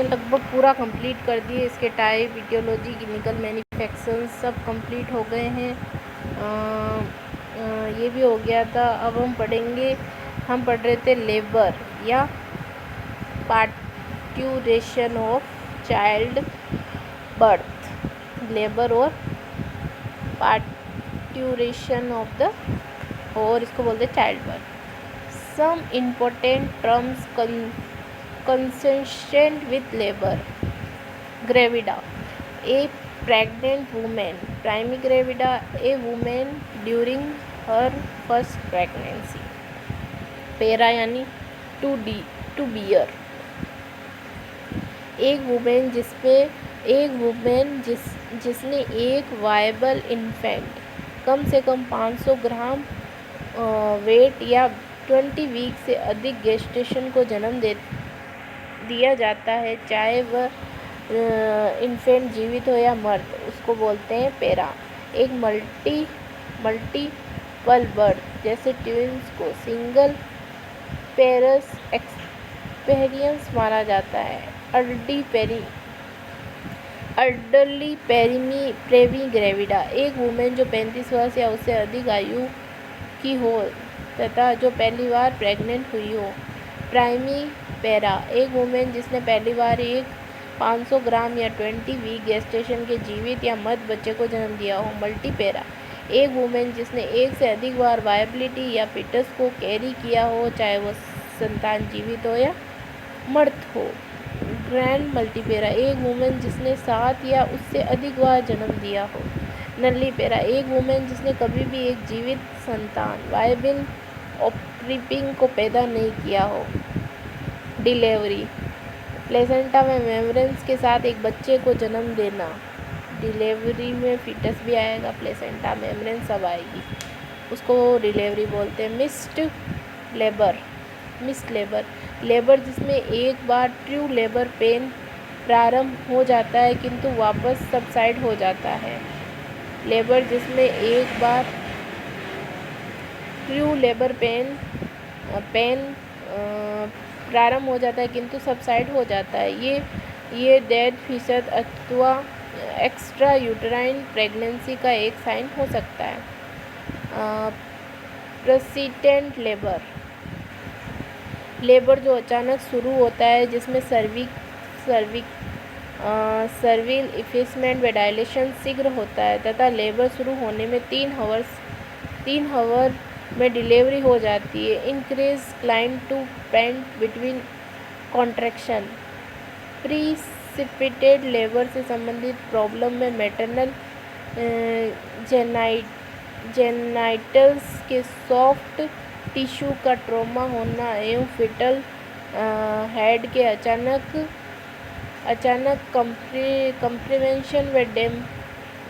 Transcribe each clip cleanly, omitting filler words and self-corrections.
लगभग पूरा कंप्लीट कर दिए। इसके टाइप, इटियोलॉजी, केमिकल मैन्युफैक्चर सब कंप्लीट हो गए हैं। ये भी हो गया था। अब हम पढ़ रहे थे लेबर या parturition of child birth. Labour और पार्ट्यूरेशन ऑफ द, और इसको बोलते child birth. Some important terms consistent with labor. Gravida, a pregnant woman. Primi gravida, a woman during her first pregnancy. Para यानी to bear. एक women जिसने एक viable infant कम से कम 500 gram weight या 20 week से अधिक गेस्टेशन को जन्म दिया जाता है, चाहे वह इन्फेंट जीवित हो या मर्द, उसको बोलते हैं पेरा। एक मल्टीपल बर्थ जैसे ट्विंस को सिंगल पेरस एक्सपीरियंस माना जाता है। अर्डरली प्रेमी ग्रेविडा, एक वुमेन जो 35 वर्ष या उससे अधिक आयु की हो तथा जो पहली बार प्रेग्नेंट हुई हो। प्राइमी पेरा, एक वुमेन जिसने पहली बार एक 500 ग्राम या 20 वीक गेस्टेशन के जीवित या मर्द बच्चे को जन्म दिया हो। मल्टीपेरा, एक वुमेन जिसने एक से अधिक बार वायबिलिटी या फिटस को कैरी किया हो, चाहे वो संतान जीवित हो या मर्द हो। ग्रैंड मल्टीपेरा, एक वुमेन जिसने 7 या उससे अधिक बार जन्म दिया हो। नल्लीपेरा, एक वुमेन जिसने कभी भी एक जीवित संतान वायबिल ऑफस्प्रिंग को पैदा नहीं किया हो। डिलीवरी, प्लेसेंटा में मेम्ब्रेन्स के साथ एक बच्चे को जन्म देना। डिलीवरी में फिटस भी आएगा, प्लेसेंटा मेम्ब्रेन सब आएगी, उसको डिलीवरी बोलते हैं। मिस्ड लेबर, लेबर जिसमें एक बार ट्रू लेबर पेन प्रारंभ हो जाता है किंतु वापस सबसाइड हो जाता है। लेबर जिसमें एक बार ट्रू लेबर पेन प्रारंभ हो जाता है किंतु सबसाइड हो जाता है। ये डेड फीसद अथवा एक्स्ट्रा यूटराइन प्रेगनेंसी का एक साइन हो सकता है। प्रेसिडेंट लेबर जो अचानक शुरू होता है, जिसमें सर्विल इफेसमेंट व डायलेशन शीघ्र होता है तथा लेबर शुरू होने में 3 आवर में डिलीवरी हो जाती है। Increase climb to paint between contraction. Precipitated labour से संबंधित प्रॉब्लम में मैटरनल जेनाइटल्स के सॉफ्ट टिश्यू का ट्रॉमा होना एवं फिटल हेड के अचानक कंप्रेशन व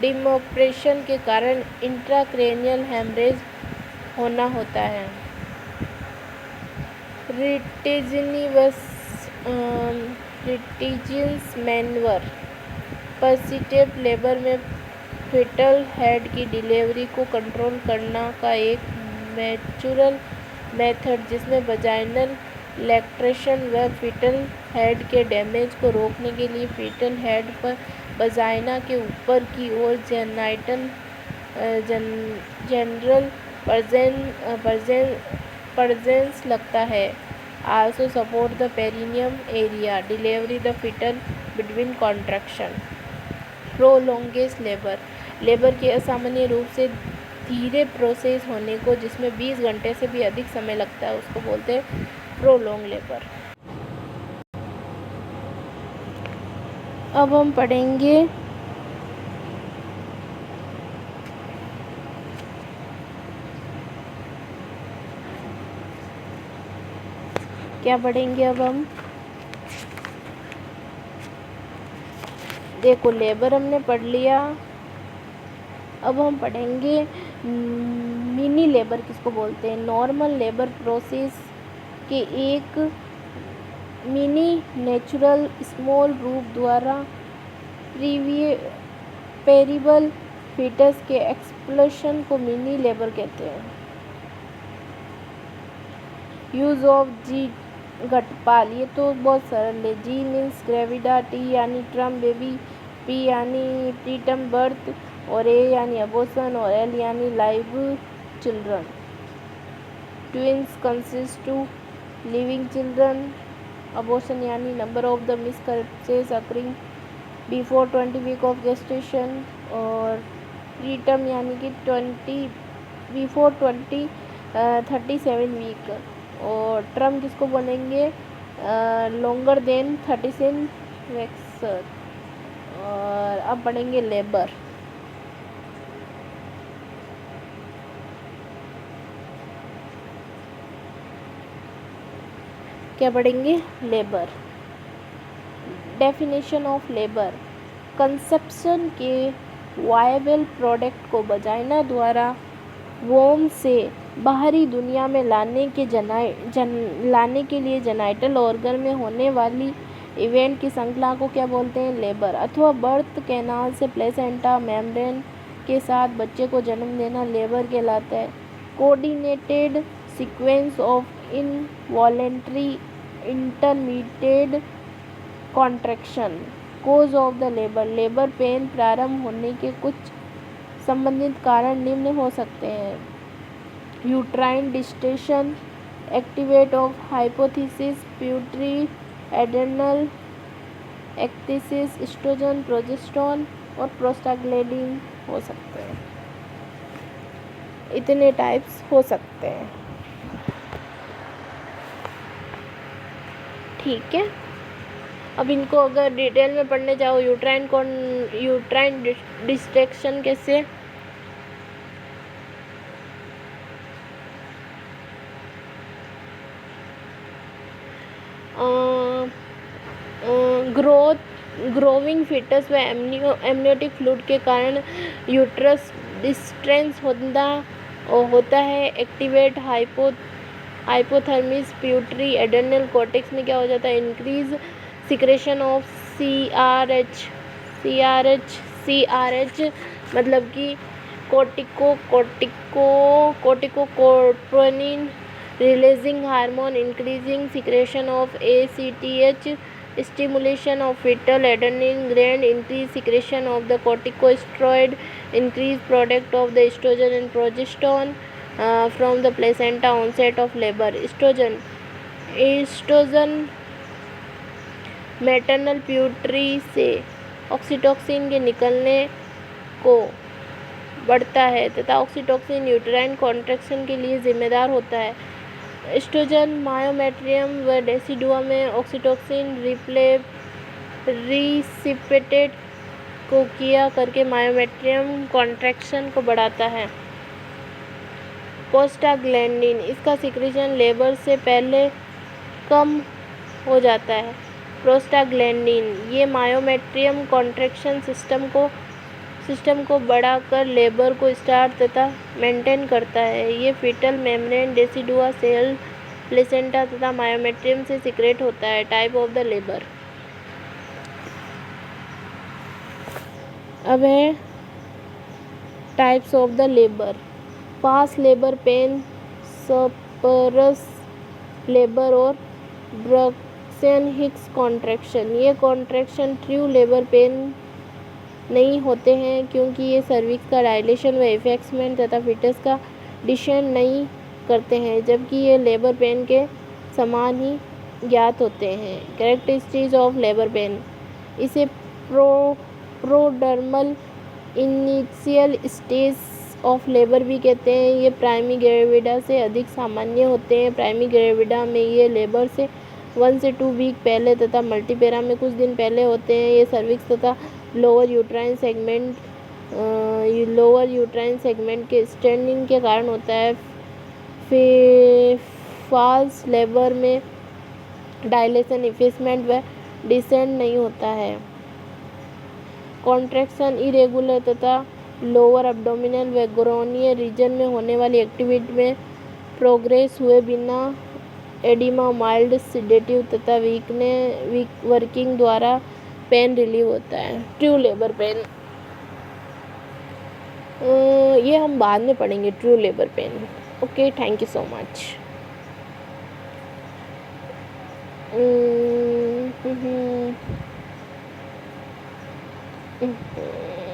डिमोप्रेशन के कारण इंट्राक्रैनियल हेमरेज होना होता है। रिटिजियस मैनवर, पर्सिस्टेंट लेबर में फिटल हेड की डिलीवरी को कंट्रोल करना का एक नेचुरल मेथड जिसमें वजाइनल लैक्टेशन व फिटल हेड के डैमेज को रोकने के लिए फिटल हेड पर वजाइना के ऊपर की ओर जनरल प्रेजेंस लगता है। Also support the perineum area, delivery the fetal between contraction. Prolonged labour के असामान्य रूप से धीरे प्रोसेस होने को, जिसमें 20 घंटे से भी अधिक समय लगता है, उसको बोलते हैं प्रोलोंग लेबर। अब हम पढ़ेंगे क्या पढ़ेंगे अब हम, देखो लेबर हमने पढ़ लिया। अब हम पढ़ेंगे मिनी लेबर किसको बोलते हैं। नॉर्मल लेबर प्रोसेस के एक मिनी नेचुरल स्मॉल रूप द्वारा पेरिबल फीटस के एक्सप्लोशन को मिनी लेबर कहते हैं। यूज ऑफ घटपाल, ये तो बहुत सरल है। जी मीन्स ग्रेविडा, टी यानी टर्म बेबी, पी यानी प्रीटर्म बर्थ, और ए यानी अबॉर्शन, और एल यानी live children. Twins consist two living children. Abortion यानी number of the miscarriages occurring before 20 week of gestation, और प्रीटर्म यानी कि 20 बिफोर 37 वीक, और टर्म किसको बोलेंगे, लॉन्गर देन 37 वीक्स। और अब पढ़ेंगे लेबर। क्या पढ़ेंगे, labour. Definition of labour, conception के वायबल प्रोडक्ट को वजाइना द्वारा वोम से बाहरी दुनिया में लाने के लिए जेनाइटल ऑर्गन में होने वाली इवेंट की श्रृंखला को क्या बोलते हैं, लेबर। अथवा बर्थ कैनाल से प्लेसेंटा मेम्ब्रेन के साथ बच्चे को जन्म देना लेबर कहलाता है। Coordinated sequence of involuntary intermediate contraction, cause of the labour, labour pain प्रारंभ होने के कुछ संबंधित कारण निम्न हो सकते हैं। Uterine distension, activate of hypothesis, pituitary adrenal axis, oestrogen, progesterone और प्रोस्टाग्लैंडिन हो सकते हैं। इतने टाइप्स हो सकते हैं। ठीक है, अब इनको अगर डिटेल में पढ़ने जाओ, यूट्राइन डिस्ट्रैक्शन कैसे, ग्रोविंग फीटस व एमनियोटिक फ्लूइड के कारण यूट्रस डिस्टेंस होता है। एक्टिवेट हाइपोथर्मिस, प्यूटरी एड्रेनल कॉर्टेक्स में क्या हो जाता है, इंक्रीज सिक्रेशन ऑफ सीआरएच मतलब कि corticotropin releasing hormone, increasing secretion of ACTH, stimulation of fetal adrenaline gland, increased secretion of the corticosteroid, increased product of the estrogen and progesterone from the placenta, onset of labor। Oestrogen maternal pituitary से oxytocin के निकलने को बढ़ता है तथा oxytocin uterine contraction के लिए जिम्मेदार होता है। एस्ट्रोजन मायोमेट्रियम व डेसिडुआ में ऑक्सीटोसिन रिसिप्टेट को किया करके मायोमेट्रियम कॉन्ट्रैक्शन को बढ़ाता है। प्रोस्टाग्लैंडिन, इसका सिक्रीशन लेबर से पहले कम हो जाता है। प्रोस्टाग्लैंडिन ये मायोमेट्रियम कॉन्ट्रैक्शन सिस्टम को बढ़ाकर लेबर को स्टार्ट तथा मेंटेन करता है। ये fetal membrane, decidua cell, placenta तथा मायोमेट्रियम से सिक्रेट होता है। टाइप ऑफ द लेबर, अब है टाइप्स ऑफ द लेबर। फास्ट लेबर पेन, सपरस लेबर और ब्रक्सन हिक्स कॉन्ट्रैक्शन। ये कॉन्ट्रैक्शन ट्रू लेबर पेन नहीं होते हैं क्योंकि ये सर्विक्स का डायलेशन व इफेक्समेंट तथा फिटस का डिशन नहीं करते हैं, जबकि ये लेबर पेन के समान ही ज्ञात होते हैं। कैरेक्टरिस्टिक्स ऑफ लेबर पेन, इसे प्रोडर्मल इनिशियल स्टेज ऑफ लेबर भी कहते हैं। ये प्राइमरी ग्रेविडा से अधिक सामान्य होते हैं। प्राइमरी ग्रेविडा में ये लेबर से 1 से 2 वीक पहले तथा मल्टीपेरा में कुछ दिन पहले होते हैं। ये सर्विक्स तथा लोअर यूट्राइन सेगमेंट के स्ट्रेनिंग के कारण होता है। फाल्स लेबर में डायलेशन, इफेक्समेंट व डिसेंट नहीं होता है। कॉन्ट्रैक्शन इरेगुलर तथा लोअर एब्डोमिनल व ग्रोनियर रीजन में होने वाली एक्टिविटी में प्रोग्रेस हुए बिना एडिमा, माइल्ड सिडेटिव तथा वीक वर्किंग द्वारा पेन रिलीव होता है। ट्रू लेबर पेन, ये हम बाद में पढ़ेंगे। True labour pen. Okay, thank you so much. Hmm, hmm, hmm,